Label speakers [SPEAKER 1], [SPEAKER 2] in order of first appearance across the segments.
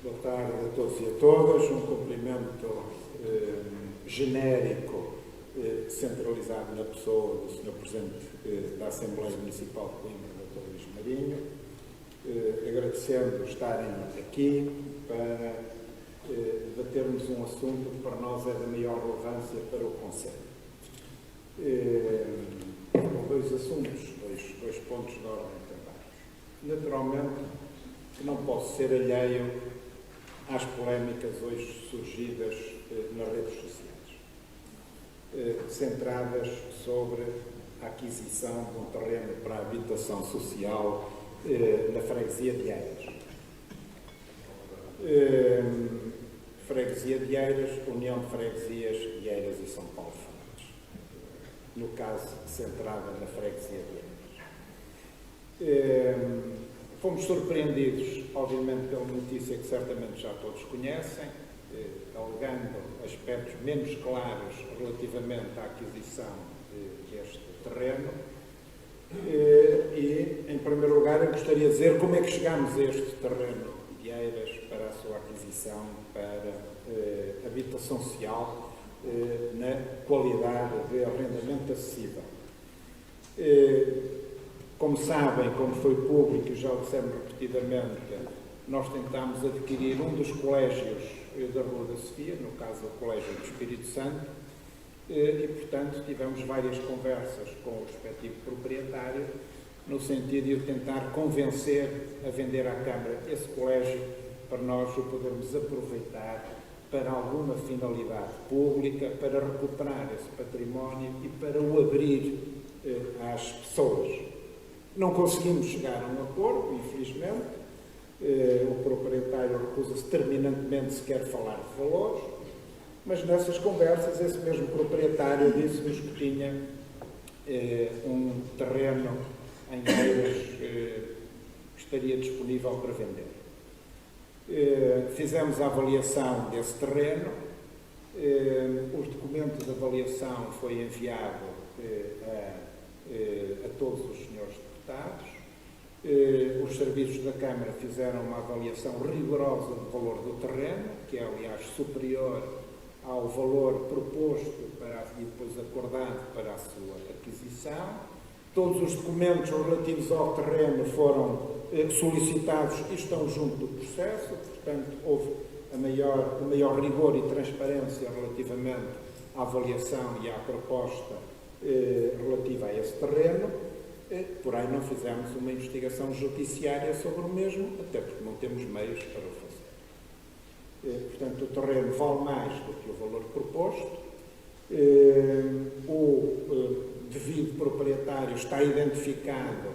[SPEAKER 1] Boa tarde a todos e a todas. Um cumprimento genérico, centralizado na pessoa do Sr. Presidente da Assembleia Municipal de Coimbra, Dr. Luís Marinho, agradecendo estarem aqui para debatermos um assunto que para nós é da maior relevância para o Conselho. Dois assuntos, dois pontos de ordem também. Naturalmente, que não posso ser alheio às polémicas hoje surgidas nas redes sociais, centradas sobre a aquisição de um terreno para a habitação social na freguesia de Eiras. Freguesia de Eiras, União de Freguesias de Eiras e São Paulo Fernandes. No caso, centrada na freguesia de Eiras. Fomos surpreendidos, obviamente, pela notícia que certamente já todos conhecem, alegando aspectos menos claros relativamente à aquisição deste terreno. E, em primeiro lugar, eu gostaria de dizer como é que chegámos a este terreno de Eiras para a sua aquisição para habitação social na qualidade de arrendamento acessível. Como sabem, como foi público e já o dissemos repetidamente, nós tentámos adquirir um dos colégios da Rua da Sofia, no caso o Colégio do Espírito Santo, e, portanto, tivemos várias conversas com o respectivo proprietário, no sentido de o tentar convencer a vender à Câmara esse colégio para nós o podermos aproveitar para alguma finalidade pública, para recuperar esse património e para o abrir às pessoas. Não conseguimos chegar a um acordo, infelizmente. O proprietário recusa-se terminantemente sequer falar de valores, mas nessas conversas esse mesmo proprietário disse-nos que tinha um terreno em Eiras que estaria disponível para vender. Fizemos a avaliação desse terreno, os documentos de avaliação foi enviado a todos os senhores deputados. Os serviços da Câmara fizeram uma avaliação rigorosa do valor do terreno, que é, aliás, superior ao valor proposto e depois acordado para a sua aquisição. Todos os documentos relativos ao terreno foram solicitados e estão junto do processo, portanto, houve o maior rigor e transparência relativamente à avaliação e à proposta relativa a esse terreno. Porém, não fizemos uma investigação judiciária sobre o mesmo, até porque não temos meios para o fazer. Portanto, o terreno vale mais do que o valor proposto. O devido proprietário está identificado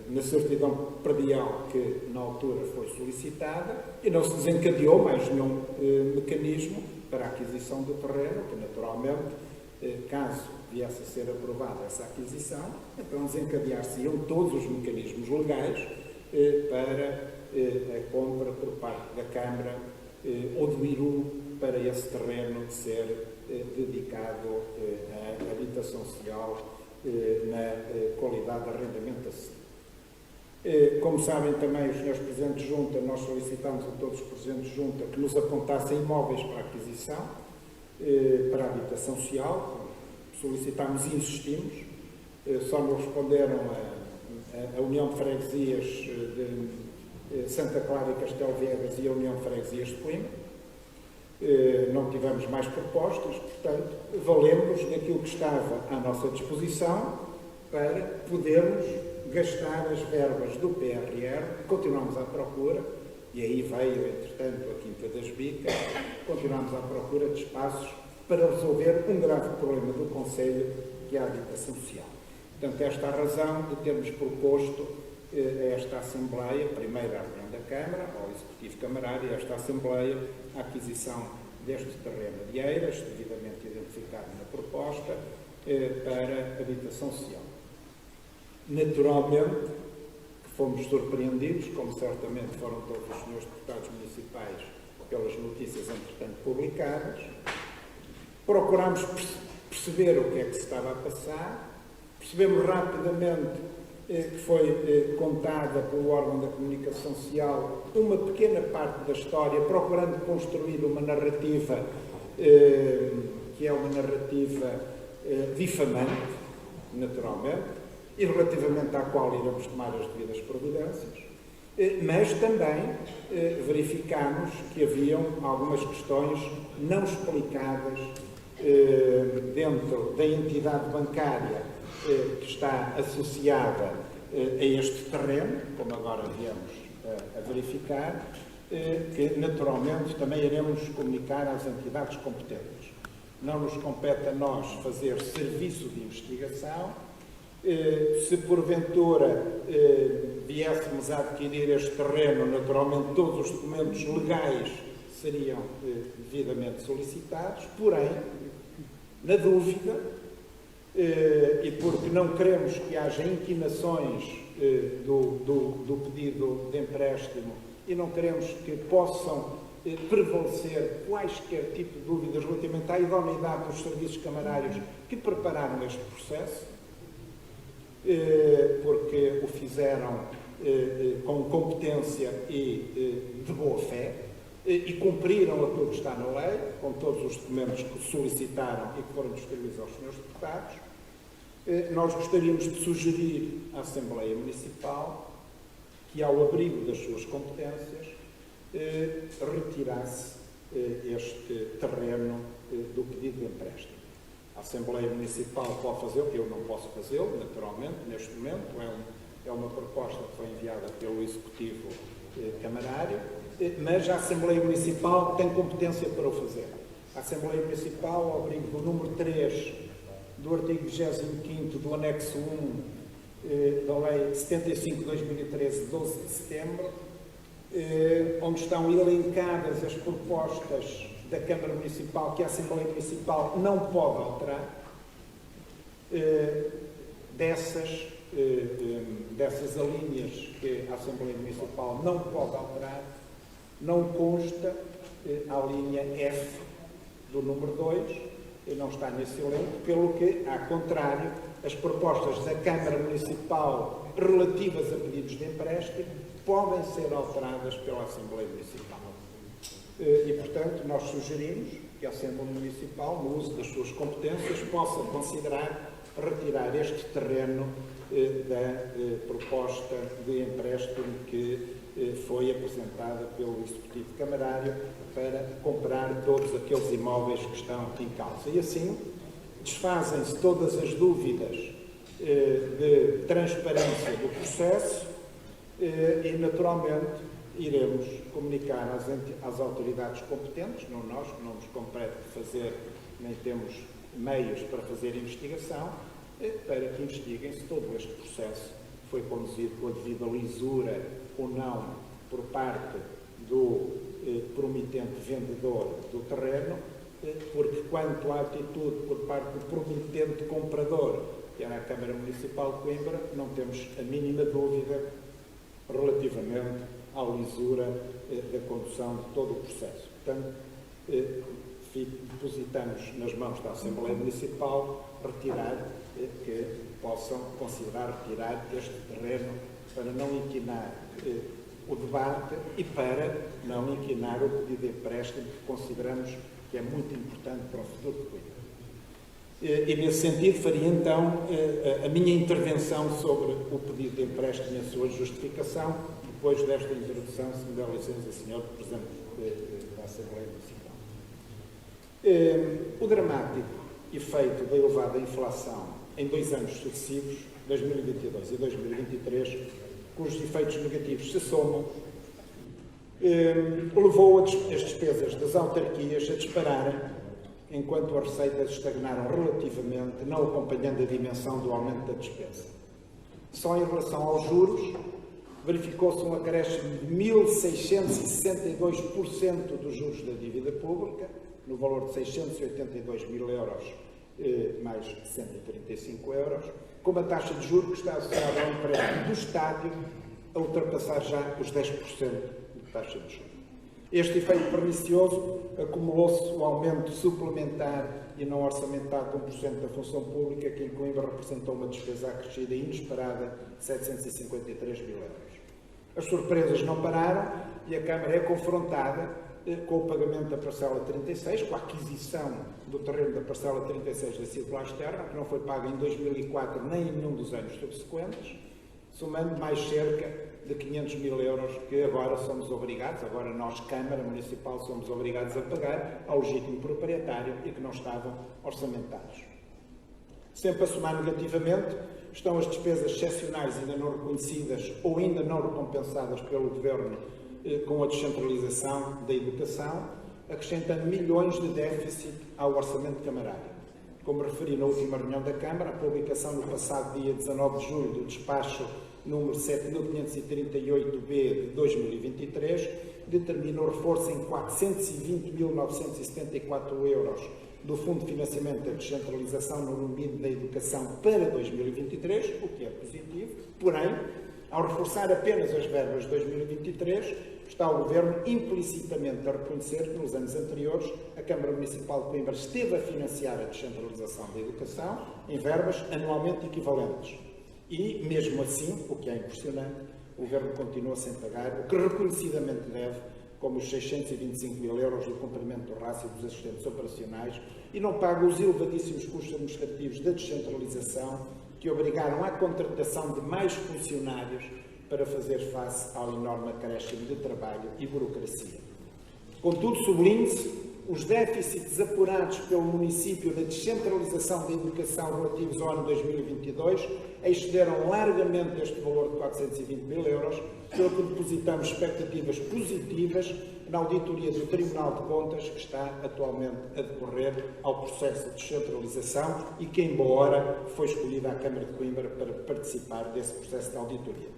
[SPEAKER 1] na certidão predial que na altura foi solicitada e não se desencadeou mais nenhum mecanismo para a aquisição do terreno, que naturalmente, caso viesse a ser aprovada essa aquisição, então desencadear-se-iam todos os mecanismos legais para a compra por parte da Câmara ou do IRU para esse terreno ser dedicado à habitação social na qualidade de arrendamento acessível. Como sabem também os senhores Presidentes de Junta, nós solicitamos a todos os Presidentes de Junta que nos apontassem imóveis para aquisição, para a habitação social. Solicitámos e insistimos, só nos responderam a União de Freguesias de Santa Clara e Castelo Viegas e a União de Freguesias de Coimbra. Não tivemos mais propostas, portanto, valemos daquilo que estava à nossa disposição para podermos gastar as verbas do PRR. Continuamos à procura, e aí veio, entretanto, a Quinta das Bicas, continuamos à procura de espaços para resolver um grave problema do Conselho, que é a habitação social. Portanto, esta é a razão de termos proposto a esta Assembleia, primeiro à reunião da Câmara, ao Executivo Camarário, a esta Assembleia, a aquisição deste terreno de Eiras, devidamente identificado na proposta, para habitação social. Naturalmente, que fomos surpreendidos, como certamente foram todos os senhores deputados municipais, pelas notícias entretanto publicadas. Procurámos perceber o que é que se estava a passar, percebemos rapidamente que foi contada pelo órgão da comunicação social, uma pequena parte da história, procurando construir uma narrativa que é uma narrativa difamante, naturalmente, e relativamente à qual iremos tomar as devidas providências, mas também verificámos que haviam algumas questões não explicadas dentro da entidade bancária que está associada a este terreno, como agora viemos a verificar, que naturalmente também iremos comunicar às entidades competentes. Não nos compete a nós fazer serviço de investigação. Se porventura viéssemos a adquirir este terreno, naturalmente todos os documentos legais seriam devidamente solicitados, porém, na dúvida, e porque não queremos que haja intimações do pedido de empréstimo e não queremos que possam prevalecer quaisquer tipo de dúvidas relativamente à idoneidade dos serviços camarários que prepararam este processo, porque o fizeram com competência e de boa fé, e cumpriram aquilo que está na lei, com todos os documentos que solicitaram e que foram distribuídos aos senhores deputados. Nós gostaríamos de sugerir à Assembleia Municipal que, ao abrigo das suas competências, retirasse este terreno do pedido de empréstimo. A Assembleia Municipal pode fazê-lo, eu não posso fazê-lo, naturalmente, neste momento. É uma proposta que foi enviada pelo Executivo Camarário, mas a Assembleia Municipal tem competência para o fazer. A Assembleia Municipal, ao abrigo do número 3 do artigo 25º do anexo 1 da Lei 75/2013, 12 de setembro, onde estão elencadas as propostas da Câmara Municipal que a Assembleia Municipal não pode alterar, dessas alíneas que a Assembleia Municipal não pode alterar, não consta a linha F do número 2, e não está nesse elenco, pelo que, ao contrário, as propostas da Câmara Municipal relativas a pedidos de empréstimo podem ser alteradas pela Assembleia Municipal. E, portanto, nós sugerimos que a Assembleia Municipal, no uso das suas competências, possa considerar retirar este terreno da proposta de empréstimo que foi apresentada pelo Executivo Camarário para comprar todos aqueles imóveis que estão em causa. E assim desfazem-se todas as dúvidas de transparência do processo e, naturalmente, iremos comunicar às autoridades competentes, não nós, que não nos compete fazer, nem temos meios para fazer investigação, para que investiguem se todo este processo foi conduzido com a devida lisura ou não por parte do promitente vendedor do terreno, porque quanto à atitude por parte do promitente comprador, que era a Câmara Municipal de Coimbra, não temos a mínima dúvida relativamente à lisura da condução de todo o processo. Portanto, depositamos nas mãos da Assembleia Municipal retirar, que possam considerar retirar este terreno para não inquinar o debate e para não inquinar o pedido de empréstimo que consideramos que é muito importante para o futuro de Coimbra. E nesse sentido faria então a minha intervenção sobre o pedido de empréstimo e a sua justificação, depois desta introdução, se me dá licença, Sr. Presidente da Assembleia Municipal. O dramático efeito da elevada inflação em 2 anos sucessivos, 2022 e 2023, cujos efeitos negativos se somam, levou as despesas das autarquias a dispararem, enquanto as receitas estagnaram relativamente, não acompanhando a dimensão do aumento da despesa. Só em relação aos juros, verificou-se um acréscimo de 1.662% dos juros da dívida pública, no valor de 682 mil euros, mais 135 euros, com uma taxa de juros que está associada ao empréstimo do Estado a ultrapassar já os 10% de taxa de juros. Este efeito pernicioso acumulou-se o aumento suplementar e não orçamentado de 1% da função pública, que em Coimbra representou uma despesa acrescida e inesperada de 753 mil euros. As surpresas não pararam e a Câmara é confrontada com o pagamento da parcela 36, com a aquisição do terreno da parcela 36 da circular externa, que não foi paga em 2004 nem em nenhum dos anos subsequentes, somando mais cerca de 500 mil euros que agora somos obrigados, agora nós, Câmara Municipal, somos obrigados a pagar ao legítimo proprietário e que não estavam orçamentados. Sempre a somar negativamente estão as despesas excepcionais ainda não reconhecidas ou ainda não recompensadas pelo Governo com a descentralização da educação, acrescentando milhões de déficit ao orçamento camarário. Como referi na última reunião da Câmara, a publicação no passado dia 19 de julho do despacho número 7538-B de 2023 determina o reforço em 420.974 euros do Fundo de Financiamento da Descentralização no domínio da educação para 2023, o que é positivo, porém, ao reforçar apenas as verbas de 2023, está o Governo implicitamente a reconhecer que nos anos anteriores a Câmara Municipal de Coimbra esteve a financiar a descentralização da educação em verbas anualmente equivalentes. E, mesmo assim, o que é impressionante, o Governo continua sem pagar o que reconhecidamente deve, como os 625 mil euros do cumprimento do rácio dos assistentes operacionais, e não paga os elevadíssimos custos administrativos da descentralização que obrigaram à contratação de mais funcionários para fazer face ao enorme acréscimo de trabalho e burocracia. Contudo, sublinhe-se, os déficits apurados pelo município na descentralização da educação relativos ao ano 2022 excederam largamente este valor de 420 mil euros, pelo que depositamos expectativas positivas na auditoria do Tribunal de Contas, que está atualmente a decorrer ao processo de descentralização e que, em boa hora, foi escolhida a Câmara de Coimbra para participar desse processo de auditoria.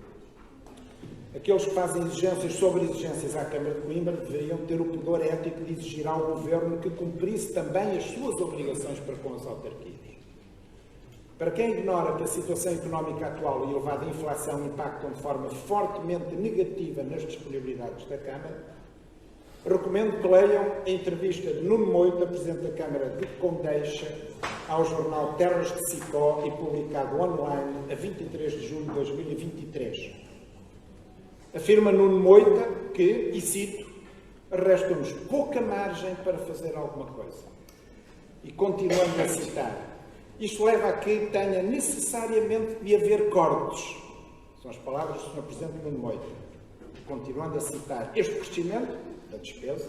[SPEAKER 1] Aqueles que fazem exigências sobre exigências à Câmara de Coimbra deveriam ter o pudor ético de exigir ao Governo que cumprisse também as suas obrigações para com as autarquias. Para quem ignora que a situação económica atual e a elevada inflação impactam de forma fortemente negativa nas disponibilidades da Câmara, recomendo que leiam a entrevista de Nuno Moita, Presidente da Câmara de Condeixa, ao jornal Terras de Sicó e publicado online a 23 de julho de 2023. Afirma Nuno Moita que, e cito, resta-nos pouca margem para fazer alguma coisa. E continuando a citar, isto leva a que tenha necessariamente de haver cortes. São as palavras do Sr. Presidente Nuno Moita. Continuando a citar, este crescimento da despesa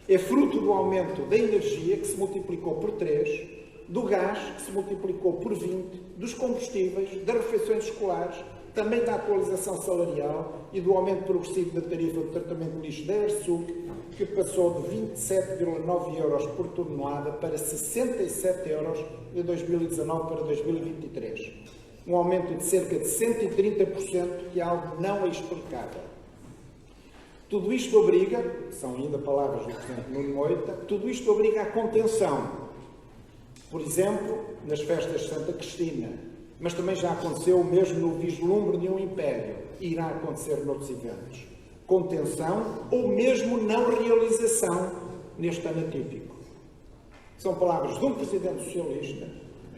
[SPEAKER 1] é fruto do aumento da energia, que se multiplicou por 3, do gás, que se multiplicou por 20, dos combustíveis, das refeições escolares, também da atualização salarial e do aumento progressivo da tarifa de tratamento de lixo da ERSUC, que passou de 27,9 euros por tonelada para 67 euros de 2019 para 2023. Um aumento de cerca de 130%, que é algo não explicável. Tudo isto obriga, são ainda palavras do Presidente Nuno Moita, tudo isto obriga à contenção. Por exemplo, nas festas de Santa Cristina, mas também já aconteceu o mesmo no vislumbre de um império e irá acontecer noutros eventos. Contenção ou mesmo não realização neste ano atípico. São palavras de um Presidente socialista,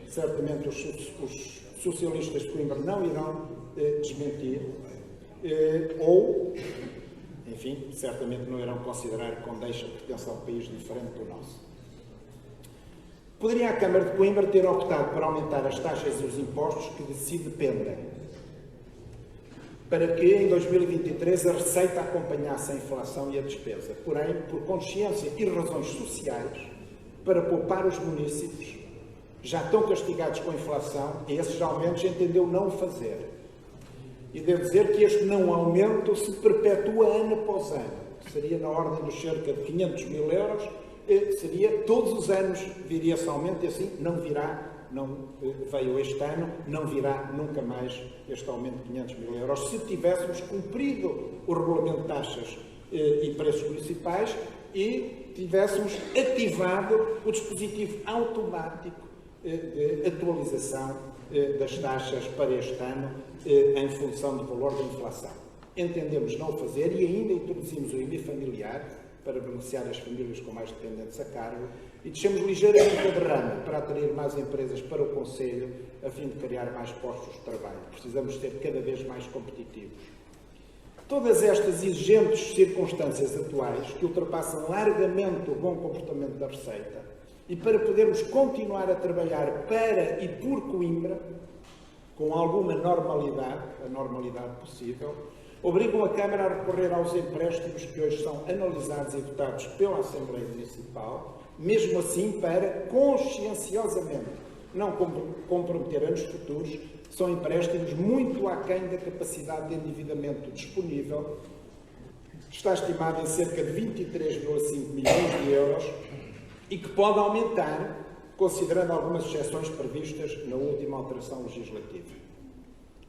[SPEAKER 1] certamente os socialistas de Coimbra não irão desmentir, ou, enfim, certamente não irão considerar que Condeixa pertence a um país diferente do nosso. Poderia a Câmara de Coimbra ter optado por aumentar as taxas e os impostos que de si dependem, para que em 2023 a receita acompanhasse a inflação e a despesa. Porém, por consciência e razões sociais, para poupar os municípios, já tão castigados com a inflação, esses aumentos entendeu não o fazer. E devo dizer que este não aumento se perpetua ano após ano, que seria na ordem dos cerca de 500 mil euros, seria todos os anos viria esse aumento e assim não virá, não veio este ano, não virá nunca mais este aumento de 500 mil euros, se tivéssemos cumprido o regulamento de taxas e preços municipais e tivéssemos ativado o dispositivo automático de atualização das taxas para este ano em função do valor da inflação. Entendemos não o fazer e ainda introduzimos o IMI familiar para beneficiar as famílias com mais dependentes a cargo e deixamos ligeiramente a derrama para atrair mais empresas para o Conselho a fim de criar mais postos de trabalho. Precisamos ser cada vez mais competitivos. Todas estas exigentes circunstâncias atuais que ultrapassam largamente o bom comportamento da Receita e para podermos continuar a trabalhar para e por Coimbra, com alguma normalidade, a normalidade possível, obrigam a Câmara a recorrer aos empréstimos que hoje são analisados e votados pela Assembleia Municipal, mesmo assim para, conscienciosamente, não comprometer anos futuros, são empréstimos muito aquém da capacidade de endividamento disponível, que está estimada em cerca de 23,5 milhões de euros e que pode aumentar, considerando algumas exceções previstas na última alteração legislativa.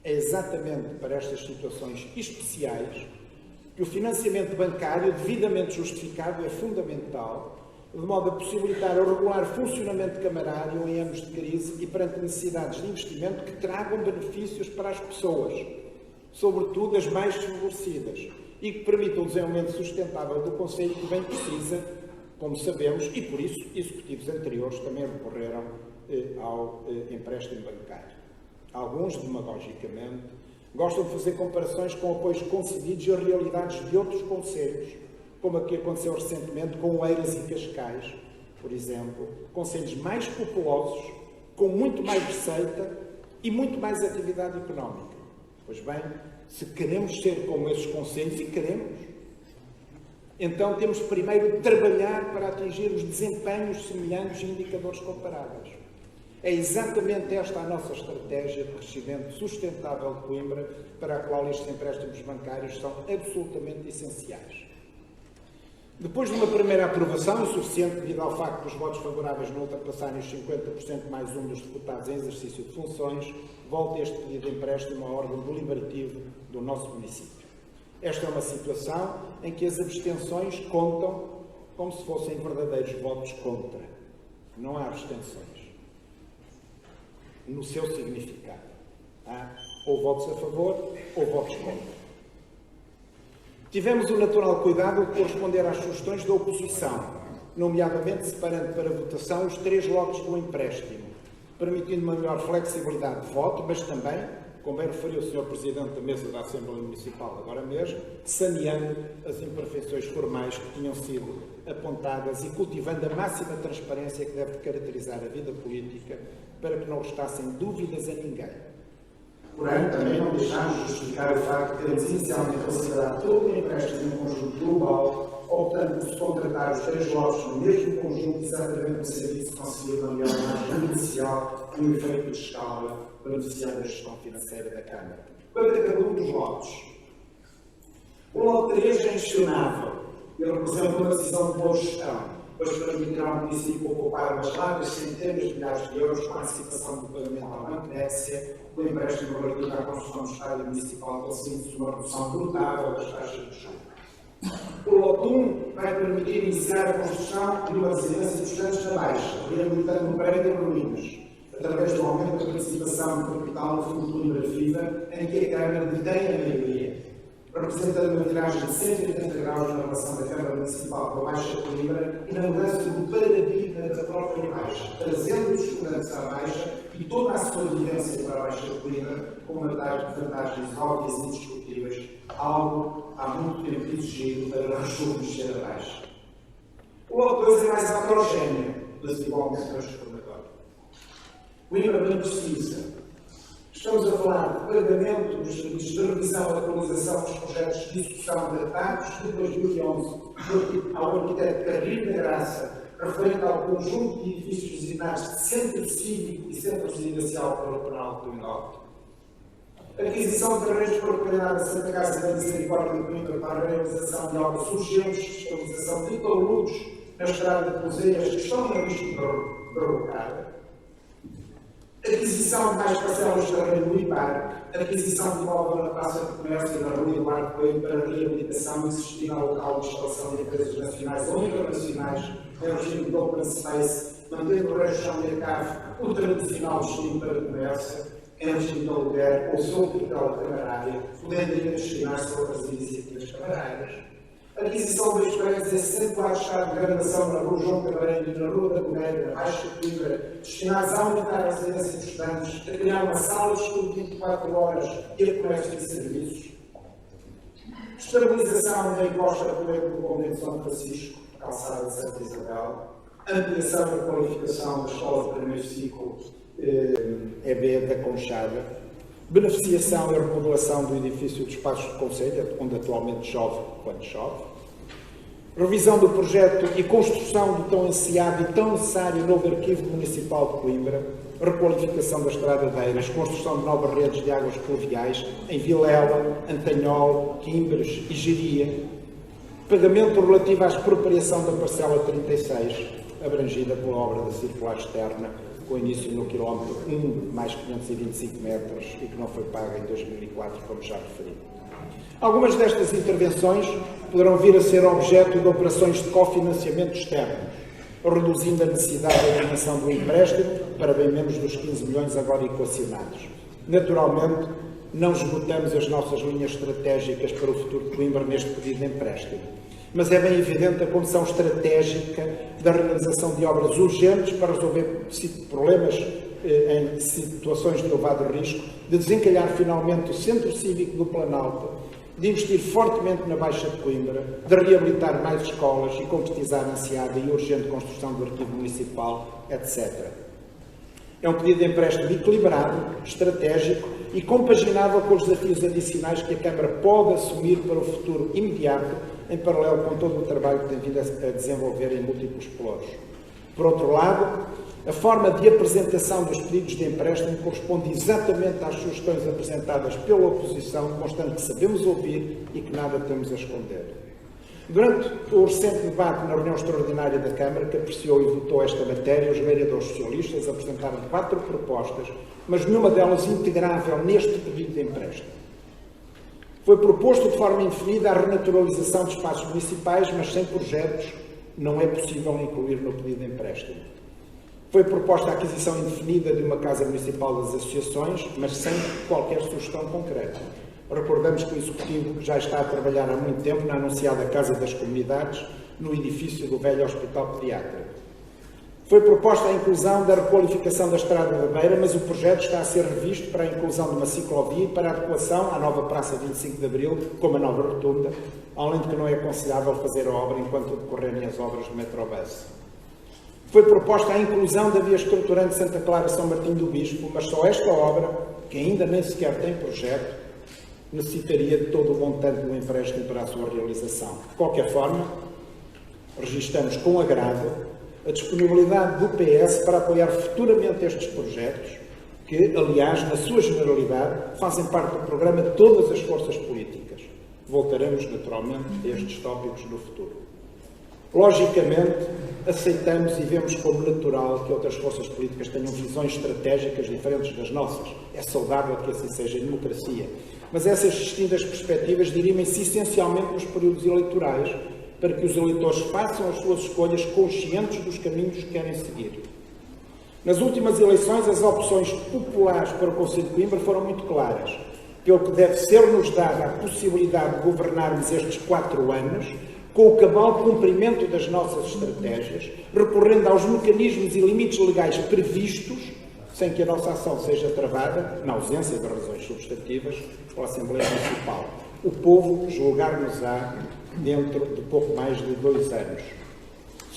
[SPEAKER 1] É exatamente para estas situações especiais que o financiamento bancário, devidamente justificado, é fundamental, de modo a possibilitar o regular funcionamento camarário em anos de crise e perante necessidades de investimento que tragam benefícios para as pessoas, sobretudo as mais desfavorecidas, e que permitam o desenvolvimento sustentável do Conselho que bem precisa, como sabemos, e por isso executivos anteriores também recorreram ao empréstimo bancário. Alguns, demagogicamente, gostam de fazer comparações com apoios concedidos e as realidades de outros concelhos, como aqui aconteceu recentemente com Oeiras e Cascais, por exemplo, concelhos mais populosos, com muito mais receita e muito mais atividade económica. Pois bem, se queremos ser como esses concelhos, e queremos, então temos primeiro de trabalhar para atingir os desempenhos semelhantes e indicadores comparáveis. É exatamente esta a nossa estratégia de crescimento sustentável de Coimbra, para a qual estes empréstimos bancários são absolutamente essenciais. Depois de uma primeira aprovação, insuficiente devido ao facto dos votos favoráveis não ultrapassarem os 50% mais um dos deputados em exercício de funções, volta este pedido de empréstimo ao órgão deliberativo do nosso município. Esta é uma situação em que as abstenções contam como se fossem verdadeiros votos contra. Não há abstenções no seu significado. Há ou votos a favor ou votos contra. Tivemos o natural cuidado de corresponder às sugestões da oposição, nomeadamente separando para votação os 3 lotes do empréstimo, permitindo uma maior flexibilidade de voto, mas também, como bem referiu o Sr. Presidente da Mesa da Assembleia Municipal agora mesmo, saneando as imperfeições formais que tinham sido apontadas e cultivando a máxima transparência que deve caracterizar a vida política para que não restassem dúvidas a ninguém. Porém, também não deixámos de justificar o facto de termos inicialmente considerado todo o empréstimo em um conjunto global, optando por se contratar os 3 lotes no mesmo conjunto, exatamente no serviço de conseguir uma melhor margem inicial e um efeito de escala, beneficiando a gestão financeira da Câmara. Quanto a cada um dos lotes, o lote 3 é inquestionável. Ele representa uma decisão de boa gestão, pois permitirá ao município ocupar umas largas centenas de milhares de euros com a antecipação do pagamento ao Banco Nexia, do empréstimo relativo à construção do estádio municipal, conseguindo-se uma redução brutável das taxas de juros. O lote 1 vai permitir iniciar a construção de uma residência de estudantes na Baixa, reabilitando um prédio em ruínas, através do aumento da participação de capital no Fundo de Coimbra Viva, em que a Câmara detém a maioria, representando uma viragem de 180 graus na relação da Câmara Municipal com a Baixa de Coimbra e na mudança do paradigma da própria Baixa, trazendo os estudantes à Baixa e toda a sua vivência para a Baixa de Coimbra com vantagens óbvias e indiscutíveis, algo há muito tempo exigido para rejuvenescer a Baixa. O lote 2 é mais heterogéneo, mas igualmente transformador. Coimbra bem precisa. Estamos a falar de pagamento dos serviços de revisão e atualização dos projetos de execução datados de 2011 ao arquiteto Carrilho da Graça, referente ao conjunto de edifícios designados de Centro Cívico e Centro Residencial para o Planalto do Norte. Aquisição de terrenos para o Calendário da Santa Casa da Misericórdia de Coimbra para a realização de obras urgentes de estabilização de taludes na estrada de Cozeias que estão em risco de derrocar. Aquisição de mais parcelas de terreno no IPAR, aquisição de imóvel na Praça de Comércio e na Rua Eduardo Coelho para reabilitação e existir ao local de instalação de empresas nacionais ou internacionais em regime de open space, mantendo o resto de mercado o tradicional destino para o comércio, antes de então lugar ou sua tutela camarária, podendo destinar-se a outras iniciativas camarárias. A aquisição dos prédios em 64 estados de gravação na Rua João Camarão e na Rua da Coneira, na Baixa Coimbra, destinados a aumentar a residência dos estudantes, a criar uma sala de estudo 24 horas e a comércio de serviços. Estabilização da encosta do Convento de São Francisco, calçada de Santa Isabel. Ampliação da qualificação da Escola de Primeiro Ciclo EB da Conchada. Beneficiação e remodelação do edifício dos Passos do Conselho, onde atualmente chove quando chove. Revisão do projeto e construção do tão ansiado e tão necessário novo Arquivo Municipal de Coimbra. Requalificação das estradadeiras, construção de novas redes de águas pluviais em Vilela, Antanhol, Quimbres e Geria. Pagamento relativo à expropriação da parcela 36, abrangida pela obra da circular externa, com início no quilómetro 1, mais 525 metros, e que não foi paga em 2004, como já referi. Algumas destas intervenções poderão vir a ser objeto de operações de cofinanciamento externo, reduzindo a necessidade da dimensão do empréstimo para bem menos dos 15 milhões agora equacionados. Naturalmente, não esgotamos as nossas linhas estratégicas para o futuro de Coimbra neste pedido de empréstimo, mas é bem evidente a condição estratégica da realização de obras urgentes para resolver problemas em situações de elevado risco, de desencalhar finalmente o Centro Cívico do Planalto, de investir fortemente na Baixa de Coimbra, de reabilitar mais escolas e concretizar a ansiada e urgente construção do Arquivo Municipal, etc. É um pedido de empréstimo equilibrado, estratégico e compaginável com os desafios adicionais que a Câmara pode assumir para o futuro imediato, em paralelo com todo o trabalho que tem vindo a desenvolver em múltiplos polos. Por outro lado, a forma de apresentação dos pedidos de empréstimo corresponde exatamente às sugestões apresentadas pela oposição, constante que sabemos ouvir e que nada temos a esconder. Durante o recente debate na reunião extraordinária da Câmara, que apreciou e votou esta matéria, os vereadores socialistas apresentaram 4 propostas, mas nenhuma delas integrável neste pedido de empréstimo. Foi proposto de forma indefinida a renaturalização de espaços municipais, mas sem projetos não é possível incluir no pedido de empréstimo. Foi proposta a aquisição indefinida de uma Casa Municipal das Associações, mas sem qualquer sugestão concreta. Recordamos que o Executivo já está a trabalhar há muito tempo na anunciada Casa das Comunidades, no edifício do velho Hospital Pediátrico. Foi proposta a inclusão da requalificação da Estrada da Beira, mas o projeto está a ser revisto para a inclusão de uma ciclovia e para a adequação à nova Praça 25 de Abril, com uma nova rotunda, além de que não é aconselhável fazer a obra enquanto decorrerem as obras do Metrobus. Foi proposta a inclusão da via estruturante Santa Clara-São Martinho do Bispo, mas só esta obra, que ainda nem sequer tem projeto, necessitaria de todo o montante do empréstimo para a sua realização. De qualquer forma, registramos com agrado a disponibilidade do PS para apoiar futuramente estes projetos, que, aliás, na sua generalidade, fazem parte do programa de todas as forças políticas. Voltaremos, naturalmente, a estes tópicos no futuro. Logicamente, aceitamos e vemos como natural que outras forças políticas tenham visões estratégicas diferentes das nossas. É saudável que assim seja em democracia. Mas essas distintas perspectivas dirimem-se essencialmente nos períodos eleitorais, para que os eleitores façam as suas escolhas conscientes dos caminhos que querem seguir. Nas últimas eleições, as opções populares para o Conselho de Coimbra foram muito claras, pelo que deve ser-nos dada a possibilidade de governarmos estes 4 anos com o cabal cumprimento das nossas estratégias, recorrendo aos mecanismos e limites legais previstos, sem que a nossa ação seja travada, na ausência de razões substantivas, pela Assembleia Municipal. O povo julgar-nos-á dentro de pouco mais de 2 anos.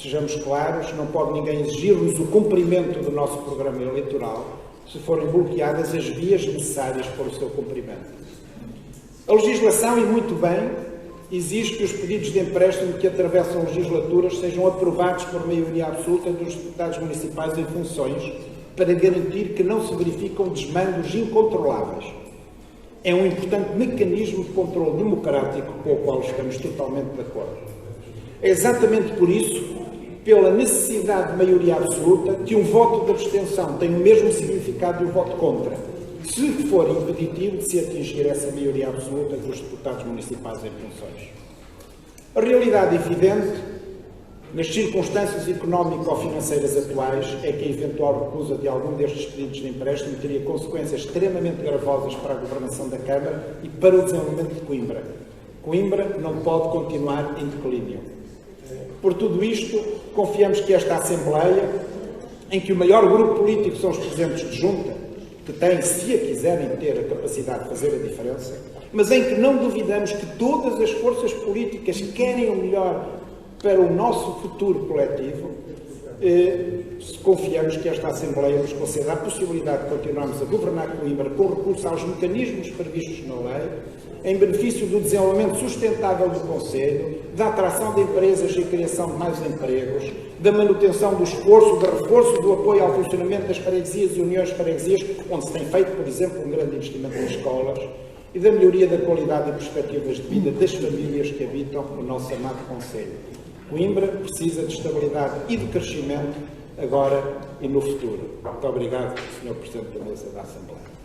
[SPEAKER 1] Sejamos claros, não pode ninguém exigir-nos o cumprimento do nosso programa eleitoral se forem bloqueadas as vias necessárias para o seu cumprimento. A legislação, e muito bem, exige que os pedidos de empréstimo que atravessam legislaturas sejam aprovados por maioria absoluta dos deputados municipais em funções, para garantir que não se verificam desmandos incontroláveis. É um importante mecanismo de controle democrático com o qual estamos totalmente de acordo. É exatamente por isso, pela necessidade de maioria absoluta, que um voto de abstenção tem o mesmo significado de um voto contra, se for impeditivo de se atingir essa maioria absoluta dos deputados municipais em funções. A realidade evidente, Nas circunstâncias económico-financeiras atuais, é que a eventual recusa de algum destes pedidos de empréstimo teria consequências extremamente gravosas para a governação da Câmara e para o desenvolvimento de Coimbra. Coimbra não pode continuar em declínio. Por tudo isto, confiamos que esta Assembleia, em que o maior grupo político são os presidentes de junta, que têm, se a quiserem ter, a capacidade de fazer a diferença, mas em que não duvidamos que todas as forças políticas querem o melhor para o nosso futuro coletivo, confiamos que esta Assembleia nos conceda a possibilidade de continuarmos a governar Coimbra com recurso aos mecanismos previstos na lei, em benefício do desenvolvimento sustentável do Concelho, da atração de empresas e criação de mais empregos, da manutenção do esforço de reforço do apoio ao funcionamento das freguesias e uniões de freguesias, onde se tem feito, por exemplo, um grande investimento em escolas, e da melhoria da qualidade e perspectivas de vida das famílias que habitam o nosso amado Concelho. Coimbra precisa de estabilidade e de crescimento agora e no futuro. Muito obrigado, Sr. Presidente da Mesa da Assembleia.